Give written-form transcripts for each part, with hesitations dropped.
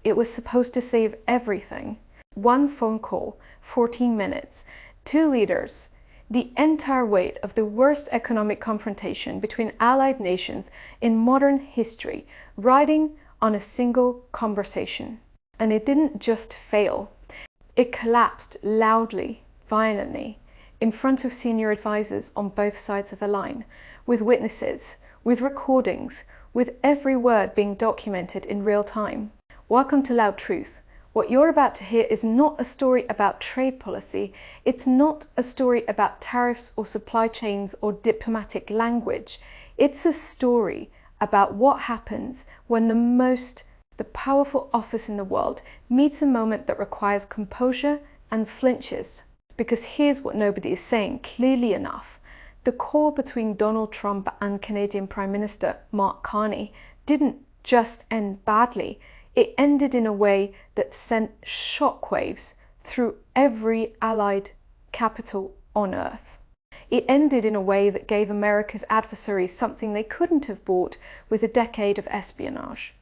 It was supposed to save everything. One phone call, 14 minutes, two leaders, the entire weight of the worst economic confrontation between allied nations in modern history, riding on a single conversation. And it didn't just fail. It collapsed loudly, violently, in front of senior advisors on both sides of the line, with witnesses, with recordings, with every word being documented in real time. Welcome to Loud Truth. What you're about to hear is not a story about trade policy. It's not a story about tariffs or supply chains or diplomatic language. It's a story about what happens when the powerful office in the world meets a moment that requires composure and flinches. Because here's what nobody is saying clearly enough. The call between Donald Trump and Canadian Prime Minister Trump-Carney didn't just end badly. It ended in a way that sent shockwaves through every allied capital on earth. It ended in a way that gave America's adversaries something they couldn't have bought with a decade of espionage.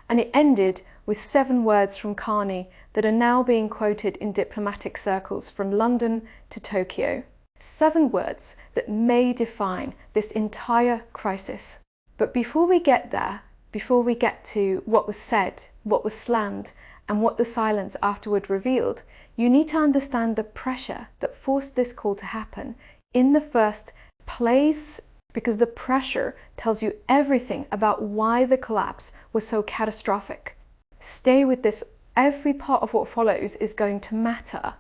And it ended with 7 words from Carney that are now being quoted in diplomatic circles from London to Tokyo. 7 words that may define this entire crisis. But before we get there, before we get to what was said, what was slammed, and what the silence afterward revealed, you need to understand the pressure that forced this call to happen in the first place, because the pressure tells you everything about why the collapse was so catastrophic. Stay with this. Every part of what follows is going to matter.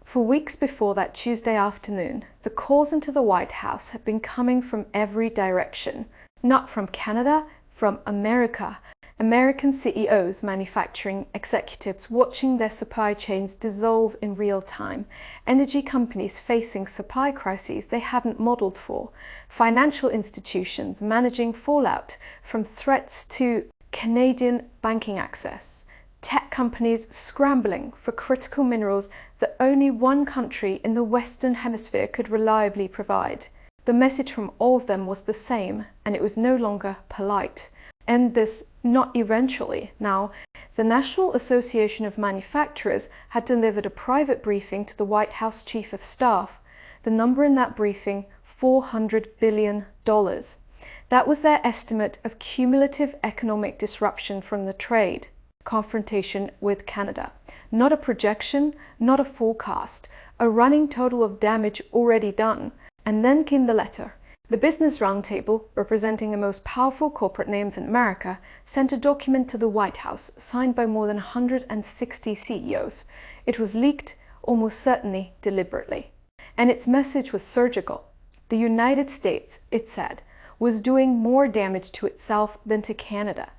For weeks before that Tuesday afternoon, the calls into the White House had been coming from every direction. Not from Canada, from America. American CEOs, manufacturing executives watching their supply chains dissolve in real time. Energy companies facing supply crises they hadn't modeled for. Financial institutions managing fallout from threats to Canadian banking access. Tech companies scrambling for critical minerals that only one country in the Western Hemisphere could reliably provide. The message from all of them was the same, and it was no longer polite. And this not eventually. Now, the National Association of Manufacturers had delivered a private briefing to the White House Chief of Staff. The number in that briefing, $400 billion. That was their estimate of cumulative economic disruption from the trade confrontation with Canada. Not a projection, not a forecast, a running total of damage already done. And then came the letter. The Business Roundtable, representing the most powerful corporate names in America, sent a document to the White House, signed by more than 160 CEOs. It was leaked, almost certainly deliberately. And its message was surgical. The United States, it said, was doing more damage to itself than to Canada.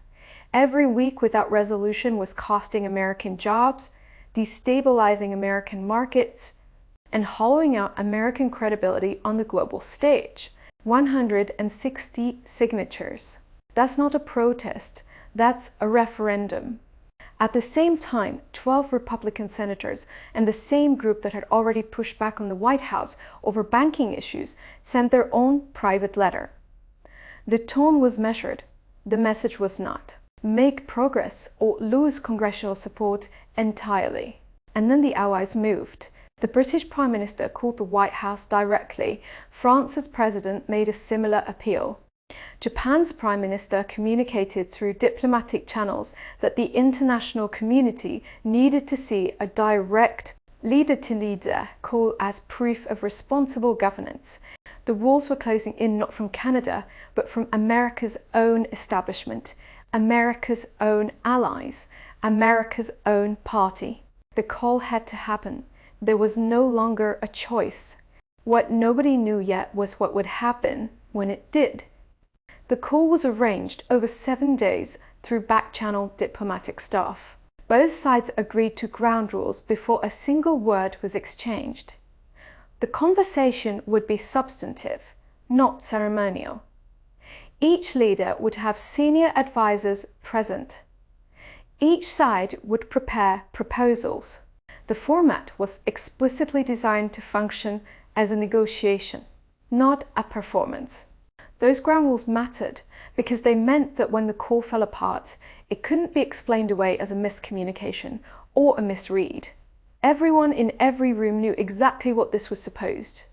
Every week without resolution was costing American jobs, destabilizing American markets, and hollowing out American credibility on the global stage. 160 signatures. That's not a protest, that's a referendum. At the same time, 12 Republican senators and the same group that had already pushed back on the White House over banking issues sent their own private letter. The tone was measured, the message was not. Make progress or lose congressional support entirely. And then the Allies moved. The British Prime Minister called the White House directly. France's president made a similar appeal. Japan's Prime Minister communicated through diplomatic channels that the international community needed to see a direct leader-to-leader call as proof of responsible governance. The walls were closing in not from Canada, but from America's own establishment, America's own allies, America's own party. The call had to happen. There was no longer a choice. What nobody knew yet was what would happen when it did. The call was arranged over 7 days through back-channel diplomatic staff. Both sides agreed to ground rules before a single word was exchanged. The conversation would be substantive, not ceremonial. Each leader would have senior advisors present. Each side would prepare proposals. The format was explicitly designed to function as a negotiation, not a performance. Those ground rules mattered because they meant that when the call fell apart, it couldn't be explained away as a miscommunication or a misread. Everyone in every room knew exactly what this was supposed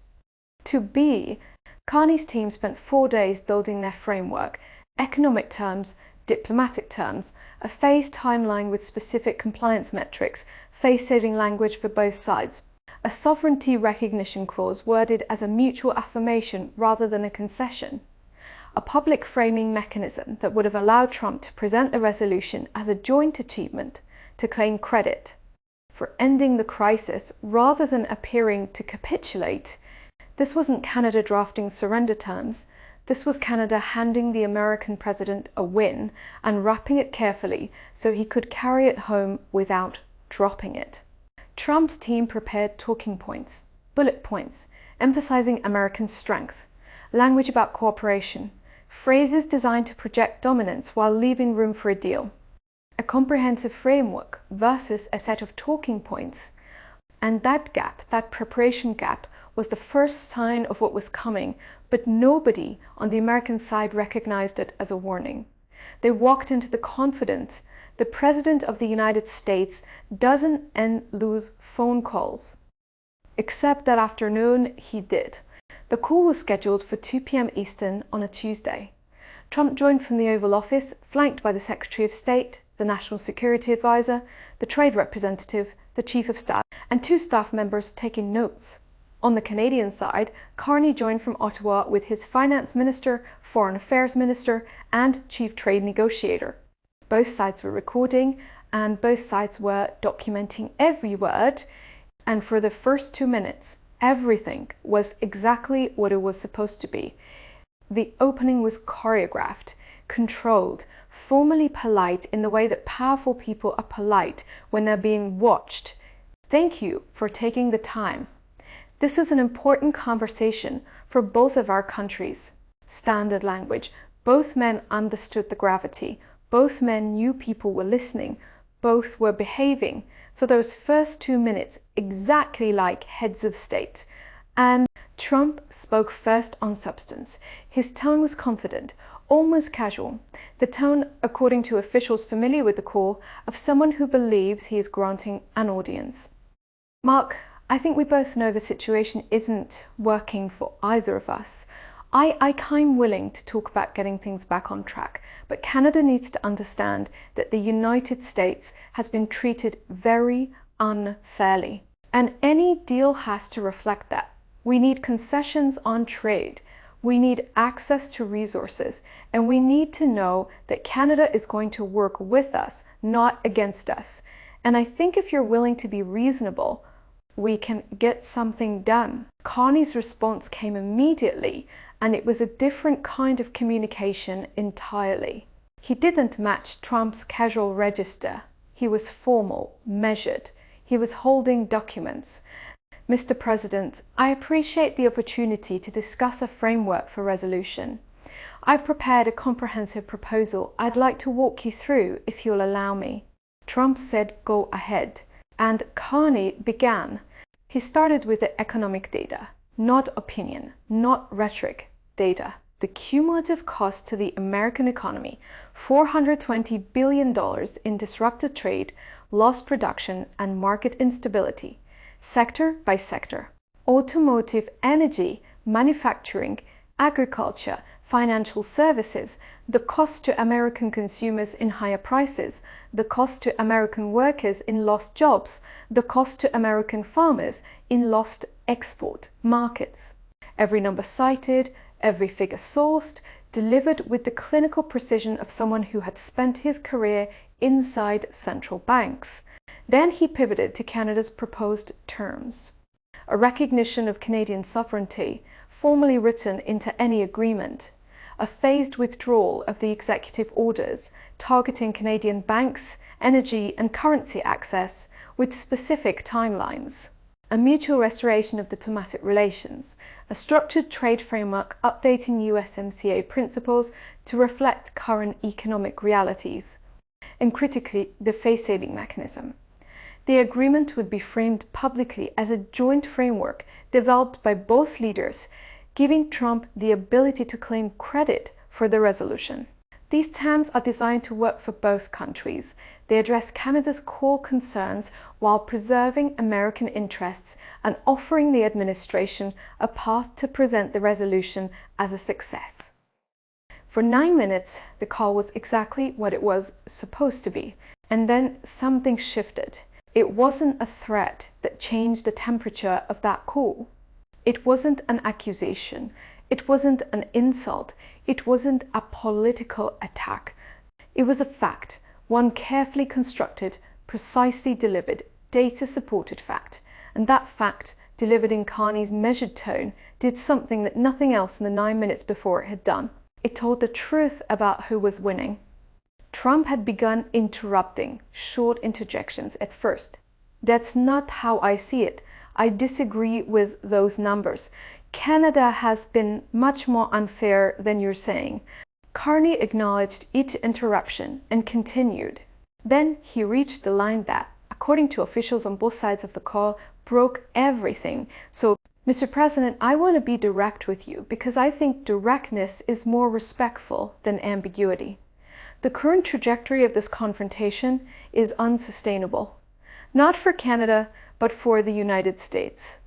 to be. Carney's team spent 4 days building their framework, economic terms, diplomatic terms, a phased timeline with specific compliance metrics, face-saving language for both sides, a sovereignty recognition clause worded as a mutual affirmation rather than a concession, a public framing mechanism that would have allowed Trump to present a resolution as a joint achievement to claim credit for ending the crisis rather than appearing to capitulate. This wasn't Canada drafting surrender terms. This was Canada handing the American president a win and wrapping it carefully so he could carry it home without dropping it. Trump's team prepared talking points, bullet points, emphasizing American strength, language about cooperation, phrases designed to project dominance while leaving room for a deal, a comprehensive framework versus a set of talking points. And that gap, that preparation gap, was the first sign of what was coming, but nobody on the American side recognized it as a warning. They walked into the confident the President of the United States doesn't and lose phone calls. Except that afternoon, he did. The call was scheduled for 2 p.m. Eastern on a Tuesday. Trump joined from the Oval Office, flanked by the Secretary of State, the National Security Advisor, the Trade Representative, the Chief of Staff, and 2 staff members taking notes. On the Canadian side, Carney joined from Ottawa with his Finance Minister, Foreign Affairs Minister, and Chief Trade Negotiator. Both sides were recording, and both sides were documenting every word, and for the first 2 minutes, everything was exactly what it was supposed to be. The opening was choreographed, controlled, formally polite in the way that powerful people are polite when they're being watched. Thank you for taking the time. This is an important conversation for both of our countries. Standard language. Both men understood the gravity. Both men knew people were listening. Both were behaving for those first 2 minutes exactly like heads of state. And Trump spoke first on substance. His tone was confident, almost casual. The tone, according to officials familiar with the call, of someone who believes he is granting an audience. Mark, I think we both know the situation isn't working for either of us. I'm willing to talk about getting things back on track, but Canada needs to understand that the United States has been treated very unfairly. And any deal has to reflect that. We need concessions on trade. We need access to resources, and we need to know that Canada is going to work with us, not against us. And I think if you're willing to be reasonable, we can get something done. Carney's response came immediately, and it was a different kind of communication entirely. He didn't match Trump's casual register. He was formal, measured. He was holding documents. Mr. President, I appreciate the opportunity to discuss a framework for resolution. I've prepared a comprehensive proposal I'd like to walk you through if you'll allow me. Trump said, go ahead. And Carney began. He started with the economic data, not opinion, not rhetoric, data. The cumulative cost to the American economy, $420 billion in disrupted trade, lost production, and market instability, sector by sector. Automotive, energy, manufacturing, agriculture, financial services, the cost to American consumers in higher prices, the cost to American workers in lost jobs, the cost to American farmers in lost export markets. Every number cited, every figure sourced, delivered with the clinical precision of someone who had spent his career inside central banks. Then he pivoted to Canada's proposed terms. A recognition of Canadian sovereignty, formally written into any agreement. A phased withdrawal of the executive orders targeting Canadian banks, energy and currency access with specific timelines. A mutual restoration of diplomatic relations. A structured trade framework updating USMCA principles to reflect current economic realities. And critically, the face-saving mechanism. The agreement would be framed publicly as a joint framework developed by both leaders, giving Trump the ability to claim credit for the resolution. These terms are designed to work for both countries. They address Canada's core concerns while preserving American interests and offering the administration a path to present the resolution as a success. For 9 minutes, the call was exactly what it was supposed to be. And then something shifted. It wasn't a threat that changed the temperature of that call. It wasn't an accusation. It wasn't an insult. It wasn't a political attack. It was a fact, one carefully constructed, precisely delivered, data-supported fact. And that fact, delivered in Carney's measured tone, did something that nothing else in the 9 minutes before it had done. It told the truth about who was winning. Trump had begun interrupting short interjections at first. That's not how I see it. I disagree with those numbers. Canada has been much more unfair than you're saying. Carney acknowledged each interruption and continued. Then he reached the line that, according to officials on both sides of the call, broke everything. So, Mr. President, I want to be direct with you because I think directness is more respectful than ambiguity. The current trajectory of this confrontation is unsustainable. Not for Canada, but for the United States.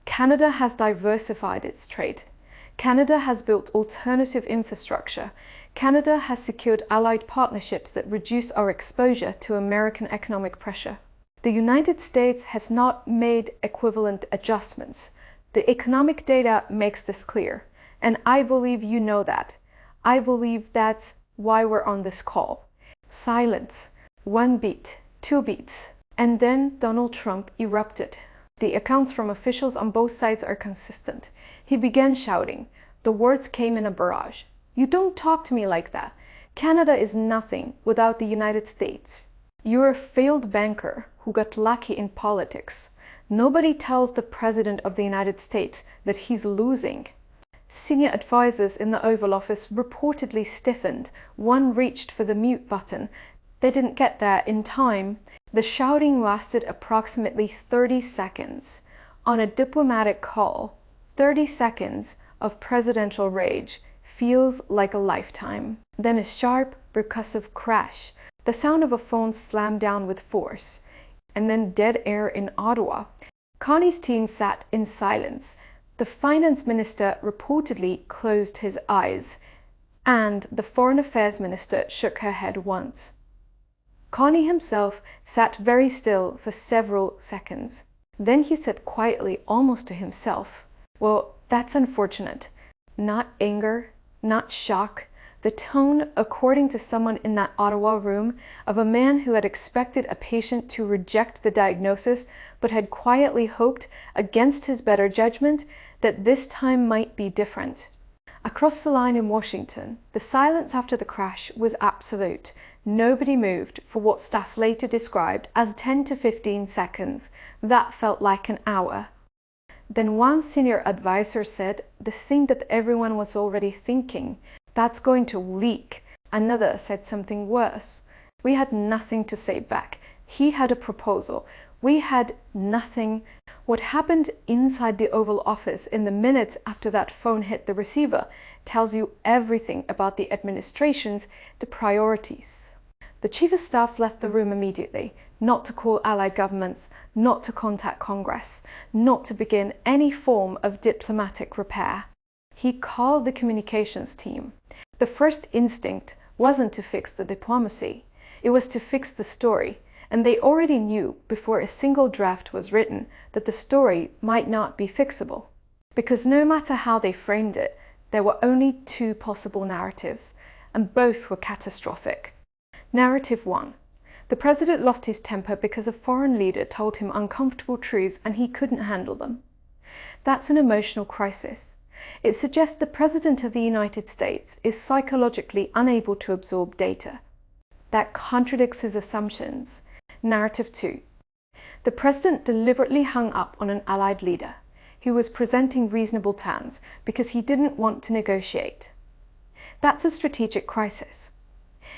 Canada has diversified its trade. Canada has built alternative infrastructure. Canada has secured allied partnerships that reduce our exposure to American economic pressure. The United States has not made equivalent adjustments. The economic data makes this clear, and I believe you know that. I believe that's why we're on this call. Silence. 1 beat, 2 beats, and then Donald Trump erupted. The accounts from officials on both sides are consistent. He began shouting. The words came in a barrage. You don't talk to me like that. Canada is nothing without the United States. You're a failed banker who got lucky in politics. Nobody tells the President of the United States that he's losing. Senior advisors in the Oval Office reportedly stiffened. One reached for the mute button. They didn't get there in time. The shouting lasted approximately 30 seconds. On a diplomatic call, 30 seconds of presidential rage feels like a lifetime. Then a sharp, percussive crash, the sound of a phone slammed down with force, and then dead air in Ottawa. Carney's team sat in silence. The finance minister reportedly closed his eyes, and the foreign affairs minister shook her head once. Carney himself sat very still for several seconds. Then he said quietly, almost to himself, "Well, that's unfortunate." Not anger, not shock. The tone, according to someone in that Ottawa room, of a man who had expected a patient to reject the diagnosis, but had quietly hoped, against his better judgment, that this time might be different. Across the line in Washington, the silence after the crash was absolute. Nobody moved for what staff later described as 10 to 15 seconds. That felt like an hour. Then one senior advisor said the thing that everyone was already thinking, "That's going to leak." Another said something worse. We had nothing to say back. He had a proposal. We had nothing. What happened inside the Oval Office in the minutes after that phone hit the receiver tells you everything about the administration's priorities. The Chief of Staff left the room immediately, not to call allied governments, not to contact Congress, not to begin any form of diplomatic repair. He called the communications team. The first instinct wasn't to fix the diplomacy. It was to fix the story. And they already knew before a single draft was written that the story might not be fixable. Because no matter how they framed it, there were only 2 possible narratives, and both were catastrophic. Narrative 1. The president lost his temper because a foreign leader told him uncomfortable truths and he couldn't handle them. That's an emotional crisis. It suggests the President of the United States is psychologically unable to absorb data. That contradicts his assumptions. Narrative 2. The President deliberately hung up on an allied leader who was presenting reasonable terms because he didn't want to negotiate. That's a strategic crisis.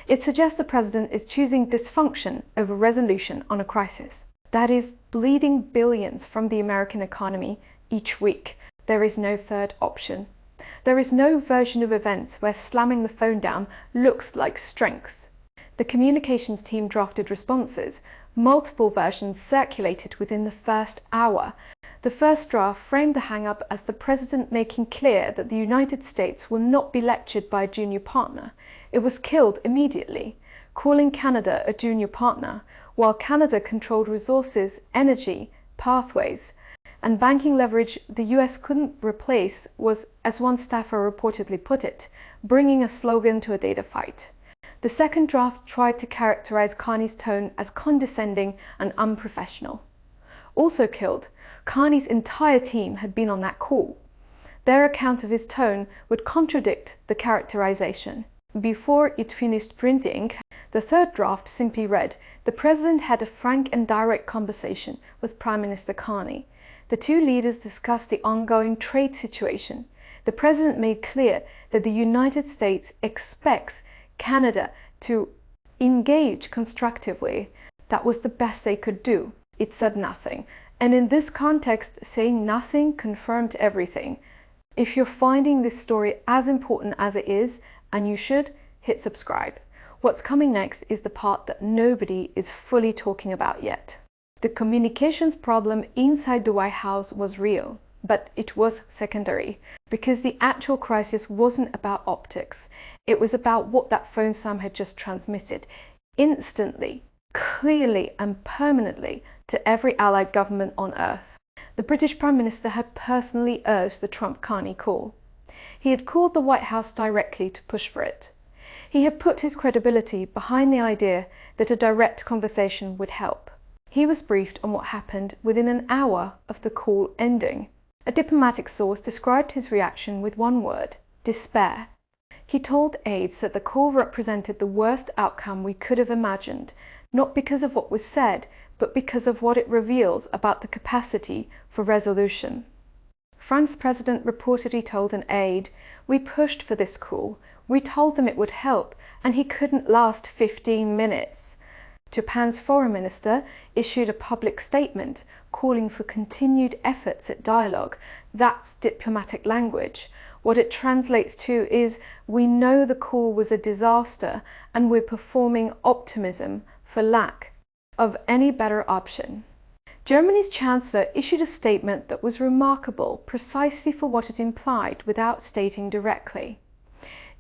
It suggests the President is choosing dysfunction over resolution on a crisis. That is bleeding billions from the American economy each week. There is no third option. There is no version of events where slamming the phone down looks like strength. The communications team drafted responses. Multiple versions circulated within the first hour. The first draft framed the hang-up as the president making clear that the United States will not be lectured by a junior partner. It was killed immediately, calling Canada a junior partner, while Canada controlled resources, energy, pathways, and banking leverage the US couldn't replace was, as one staffer reportedly put it, bringing a slogan to a data fight. The second draft tried to characterize Carney's tone as condescending and unprofessional. Also killed, Carney's entire team had been on that call. Their account of his tone would contradict the characterization. Before it finished printing, the third draft simply read, "The President had a frank and direct conversation with Prime Minister Carney. The two leaders discussed the ongoing trade situation. The President made clear that the United States expects Canada to engage constructively. That was the best they could do." It said nothing. And in this context, saying nothing confirmed everything. If you're finding this story as important as it is, and you should, hit subscribe. What's coming next is the part that nobody is fully talking about yet. The communications problem inside the White House was real, but it was secondary, because the actual crisis wasn't about optics. It was about what that phone slam had just transmitted, instantly, clearly and permanently, to every allied government on earth. The British Prime Minister had personally urged the Trump-Carney call. He had called the White House directly to push for it. He had put his credibility behind the idea that a direct conversation would help. He was briefed on what happened within an hour of the call ending. A diplomatic source described his reaction with one word: despair. He told aides that the call represented the worst outcome we could have imagined, not because of what was said, but because of what it reveals about the capacity for resolution. France's president reportedly told an aide, "We pushed for this call. We told them it would help, and he couldn't last 15 minutes. Japan's foreign minister issued a public statement calling for continued efforts at dialogue. That's diplomatic language. What it translates to is, we know the call was a disaster and we're performing optimism for lack of any better option. Germany's Chancellor issued a statement that was remarkable precisely for what it implied without stating directly.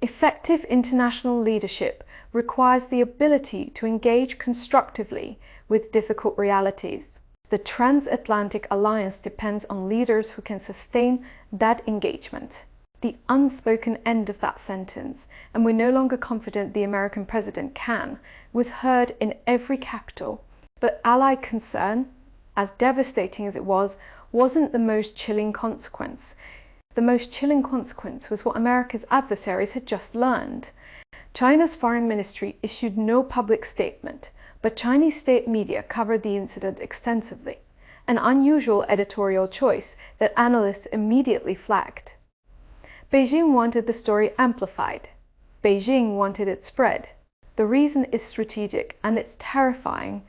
Effective international leadership requires the ability to engage constructively with difficult realities. The transatlantic alliance depends on leaders who can sustain that engagement. The unspoken end of that sentence, "and we're no longer confident the American president can," was heard in every capital. But Allied concern, as devastating as it was, wasn't the most chilling consequence. The most chilling consequence was what America's adversaries had just learned. China's foreign ministry issued no public statement, but Chinese state media covered the incident extensively, an unusual editorial choice that analysts immediately flagged. Beijing wanted the story amplified. Beijing wanted it spread. The reason is strategic, and it's terrifying.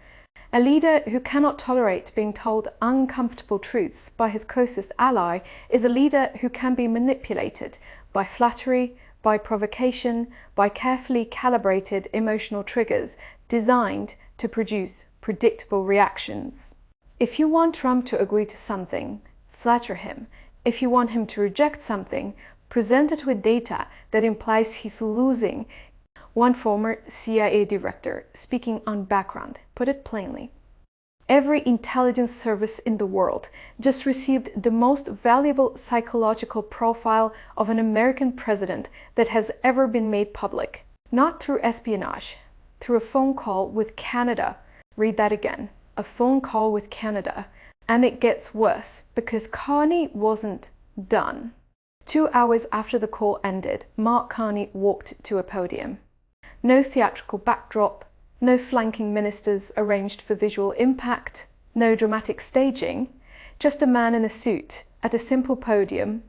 A leader who cannot tolerate being told uncomfortable truths by his closest ally is a leader who can be manipulated by flattery, by provocation, by carefully calibrated emotional triggers designed to produce predictable reactions. If you want Trump to agree to something, flatter him. If you want him to reject something, present it with data that implies he's losing. One former CIA director, speaking on background, put it plainly. Every intelligence service in the world just received the most valuable psychological profile of an American president that has ever been made public. Not through espionage, through a phone call with Canada. Read that again. A phone call with Canada. And it gets worse, because Carney wasn't done. 2 hours after the call ended, Mark Carney walked to a podium. No theatrical backdrop, no flanking ministers arranged for visual impact, no dramatic staging, just a man in a suit at a simple podium,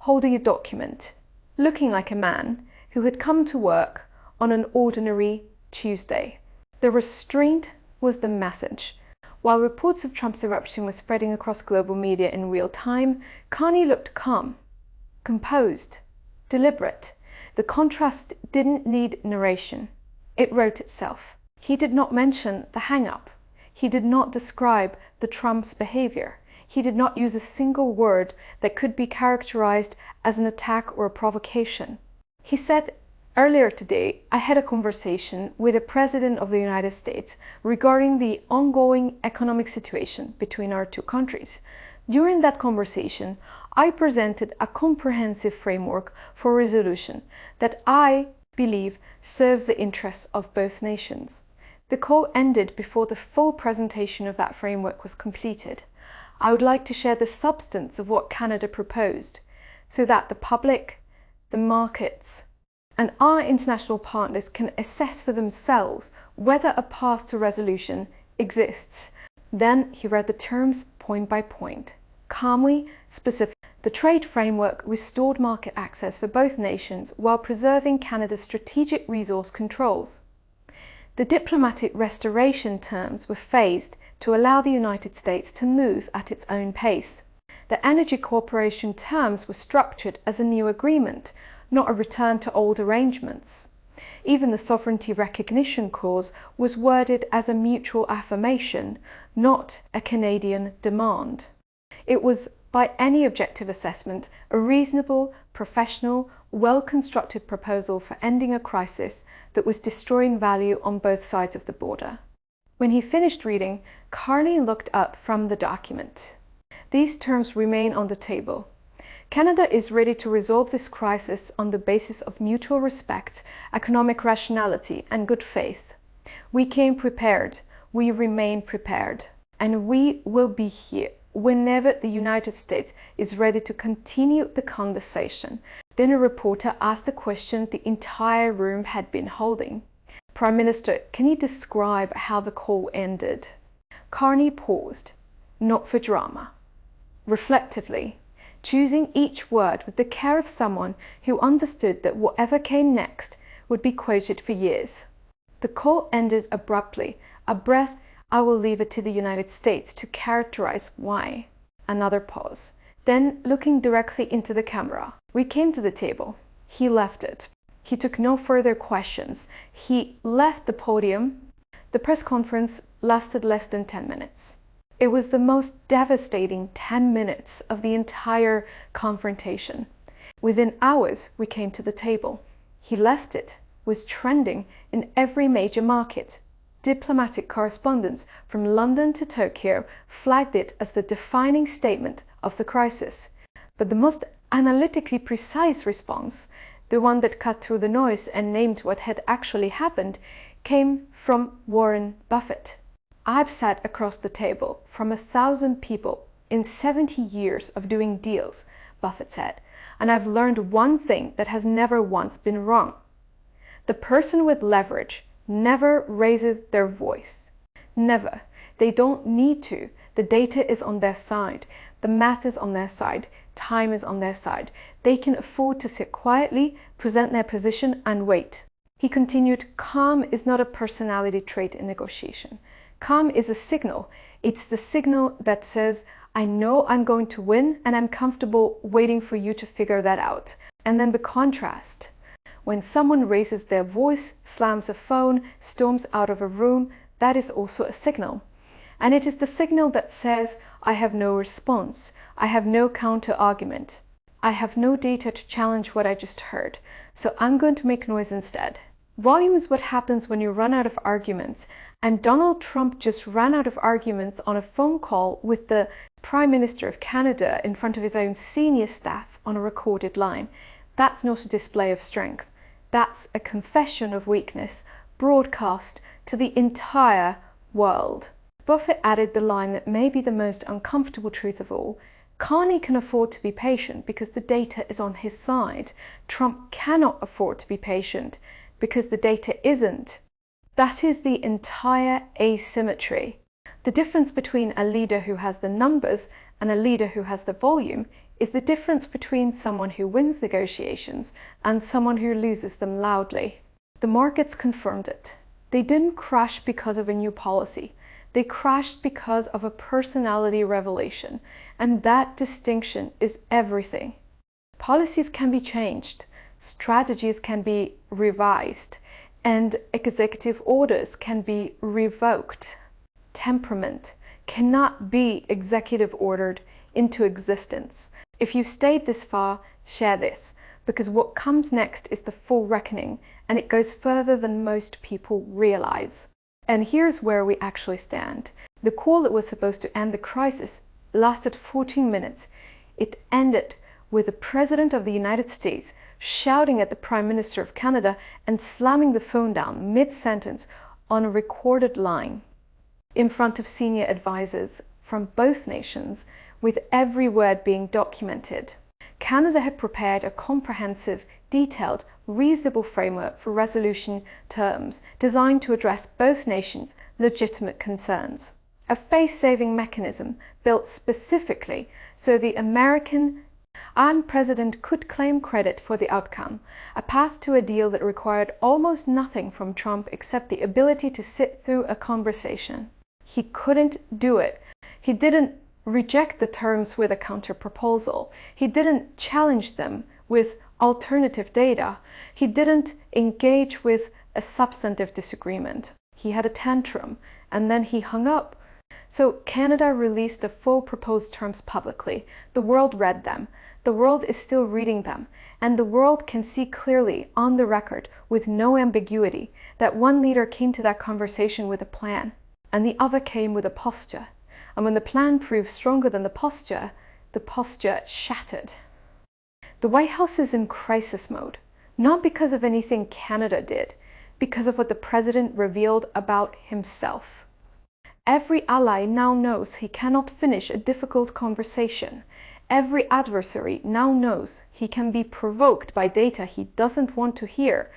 holding a document, looking like a man who had come to work on an ordinary Tuesday. The restraint was the message. While reports of Trump's eruption were spreading across global media in real time, Carney looked calm, composed, deliberate. The contrast didn't need narration. It wrote itself. He did not mention the hang-up. He did not describe the Trump's behavior. He did not use a single word that could be characterized as an attack or a provocation. He said, "Earlier today, I had a conversation with the President of the United States regarding the ongoing economic situation between our two countries. During that conversation, I presented a comprehensive framework for resolution that I believe serves the interests of both nations." The call ended before the full presentation of that framework was completed. I would like to share the substance of what Canada proposed so that the public, the markets, and our international partners can assess for themselves whether a path to resolution exists. Then he read the terms point by point, calmly, specific. The trade framework restored market access for both nations while preserving Canada's strategic resource controls. The diplomatic restoration terms were phased to allow the United States to move at its own pace. The energy cooperation terms were structured as a new agreement, not a return to old arrangements. Even the sovereignty recognition clause was worded as a mutual affirmation, not a Canadian demand. It was, by any objective assessment, a reasonable, professional, well-constructed proposal for ending a crisis that was destroying value on both sides of the border. When he finished reading, Carney looked up from the document. These terms remain on the table. Canada is ready to resolve this crisis on the basis of mutual respect, economic rationality, and good faith. We came prepared, we remain prepared, and we will be here whenever the United States is ready to continue the conversation. Then a reporter asked the question the entire room had been holding. "Prime Minister, can you describe how the call ended?" Carney paused, not for drama, reflectively, choosing each word with the care of someone who understood that whatever came next would be quoted for years. The call ended abruptly, a breath. "I will leave it to the United States to characterize why." Another pause. Then, looking directly into the camera, "We came to the table." He left it. He took no further questions. He left the podium. The press conference lasted less than 10 minutes. It was the most devastating 10 minutes of the entire confrontation. Within hours, we came to the table. He left it, was trending in every major market. Diplomatic correspondence from London to Tokyo flagged it as the defining statement of the crisis. But the most analytically precise response, the one that cut through the noise and named what had actually happened, came from Warren Buffett. "I've sat across the table from 1,000 people in 70 years of doing deals," Buffett said, "and I've learned one thing that has never once been wrong. The person with leverage never raises their voice. Never. They don't need to. The data is on their side. The math is on their side. Time is on their side. They can afford to sit quietly, present their position, and wait." He continued, "Calm is not a personality trait in negotiation. Calm is a signal. It's the signal that says, I know I'm going to win and I'm comfortable waiting for you to figure that out." And then the contrast. When someone raises their voice, slams a phone, storms out of a room, that is also a signal. And it is the signal that says, I have no response, I have no counter-argument, I have no data to challenge what I just heard, so I'm going to make noise instead. Volume is what happens when you run out of arguments, and Donald Trump just ran out of arguments on a phone call with the Prime Minister of Canada in front of his own senior staff on a recorded line. That's not a display of strength. That's a confession of weakness, broadcast to the entire world. Buffett added the line that may be the most uncomfortable truth of all. Carney can afford to be patient because the data is on his side. Trump cannot afford to be patient because the data isn't. That is the entire asymmetry. The difference between a leader who has the numbers and a leader who has the volume is the difference between someone who wins negotiations and someone who loses them loudly. The markets confirmed it. They didn't crash because of a new policy. They crashed because of a personality revelation, and that distinction is everything. Policies can be changed, strategies can be revised, and executive orders can be revoked. Temperament cannot be executive ordered into existence. If you've stayed this far, share this, because what comes next is the full reckoning, and it goes further than most people realize. And here's where we actually stand. The call that was supposed to end the crisis lasted 14 minutes. It ended with the President of the United States shouting at the Prime Minister of Canada and slamming the phone down mid-sentence on a recorded line in front of senior advisors from both nations, with every word being documented. Canada had prepared a comprehensive, detailed, reasonable framework for resolution terms designed to address both nations' legitimate concerns. A face-saving mechanism built specifically so the American and President could claim credit for the outcome, a path to a deal that required almost nothing from Trump except the ability to sit through a conversation. He couldn't do it. He didn't reject the terms with a counter-proposal. He didn't challenge them with alternative data. He didn't engage with a substantive disagreement. He had a tantrum, and then he hung up. So Canada released the full proposed terms publicly. The world read them. The world is still reading them. And the world can see clearly on the record, with no ambiguity, that one leader came to that conversation with a plan, and the other came with a posture. And when the plan proved stronger than the posture shattered. The White House is in crisis mode, not because of anything Canada did, because of what the president revealed about himself. Every ally now knows he cannot finish a difficult conversation. Every adversary now knows he can be provoked by data he doesn't want to hear.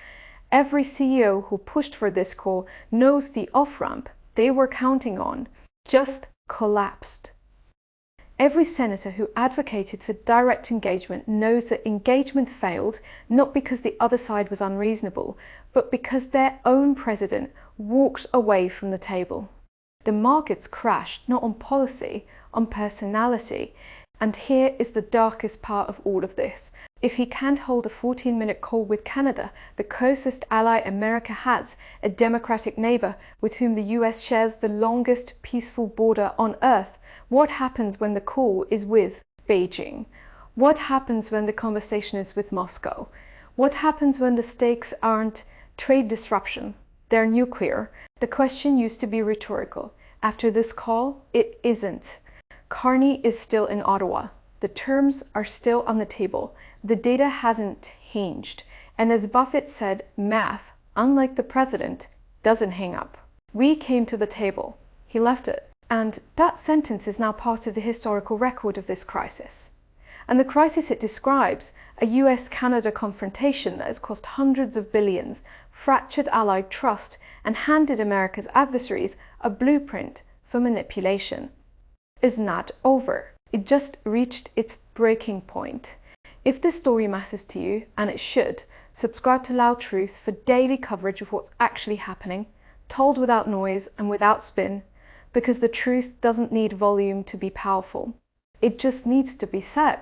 Every CEO who pushed for this call knows the off-ramp they were counting on just collapsed. Every senator who advocated for direct engagement knows that engagement failed not because the other side was unreasonable, but because their own president walked away from the table. The markets crashed not on policy, on personality. And here is the darkest part of all of this. If he can't hold a 14-minute call with Canada, the closest ally America has, a democratic neighbor with whom the US shares the longest peaceful border on Earth, what happens when the call is with Beijing? What happens when the conversation is with Moscow? What happens when the stakes aren't trade disruption? They're nuclear. The question used to be rhetorical. After this call, it isn't. Carney is still in Ottawa. The terms are still on the table. The data hasn't changed. And as Buffett said, math, unlike the president, doesn't hang up. We came to the table. He left it. And that sentence is now part of the historical record of this crisis. And the crisis it describes, a U.S. Canada confrontation that has cost hundreds of billions, fractured Allied trust, and handed America's adversaries a blueprint for manipulation, is not over. It just reached its breaking point. If this story matters to you, and it should, subscribe to Loud Truth for daily coverage of what's actually happening, told without noise and without spin, because the truth doesn't need volume to be powerful. It just needs to be said.